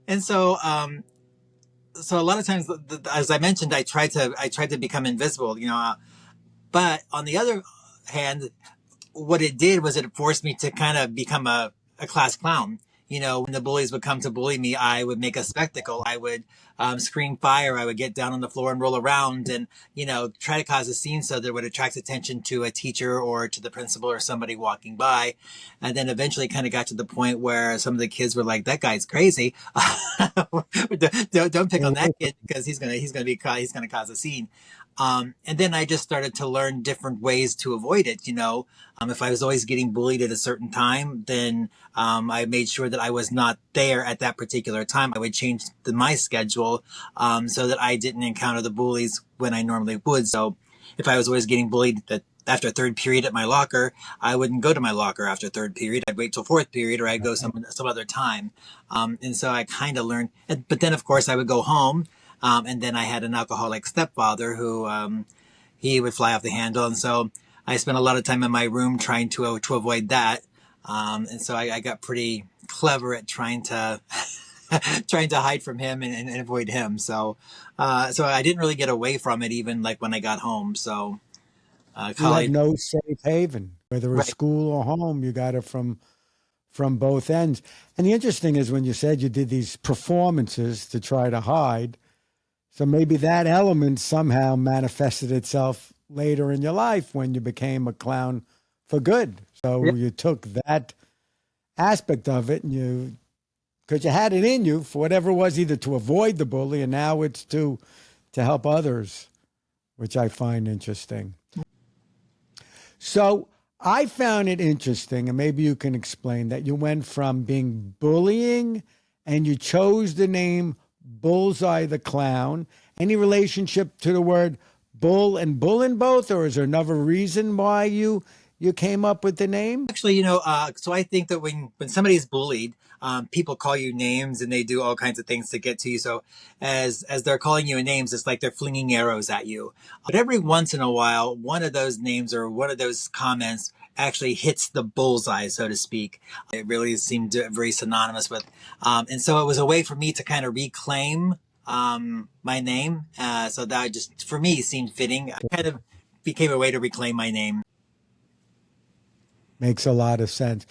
And so a lot of times, as I mentioned, I tried to become invisible, but on the other hand, what it did was it forced me to kind of become a class clown. When the bullies would come to bully me, I would make a spectacle. I would scream fire. I would get down on the floor and roll around and, try to cause a scene so that it would attract attention to a teacher or to the principal or somebody walking by. And then eventually kind of got to the point where some of the kids were like, that guy's crazy. Don't pick on that kid because he's gonna cause a scene. And then I just started to learn different ways to avoid it. If I was always getting bullied at a certain time, then I made sure that I was not there at that particular time. I would change my schedule so that I didn't encounter the bullies when I normally would. So if I was always getting bullied after third period at my locker, I wouldn't go to my locker after third period. I'd wait till fourth period, or I'd go some other time. And so I kind of learned. But then, of course, I would go home. And then I had an alcoholic stepfather who he would fly off the handle. And so I spent a lot of time in my room trying to avoid that. And so I got pretty clever at trying to trying to hide from him and avoid him. So I didn't really get away from it even like when I got home. So You had college, no safe haven, whether it was right? school or home. You got it from both ends. And the interesting is when you said you did these performances to try to hide. So maybe that element somehow manifested itself later in your life when you became a clown for good. So Yeah. you took that aspect of it and because you had it in you for whatever it was, either to avoid the bully, and now it's to help others, which I find interesting. So I found it interesting, and maybe you can explain that you went from being bullying and you chose the name Bullseye the Clown. Any relationship to the word bull and bull in both, or is there another reason why you came up with the name? Actually, so I think that when somebody's bullied, people call you names and they do all kinds of things to get to you. So as they're calling you names, it's like they're flinging arrows at you. But every once in a while, one of those names or one of those comments actually hits the bullseye, so to speak. It really seemed very synonymous with, and so it was a way for me to kind of reclaim my name. So that just for me seemed fitting. I kind of became a way to reclaim my name. Makes a lot of sense.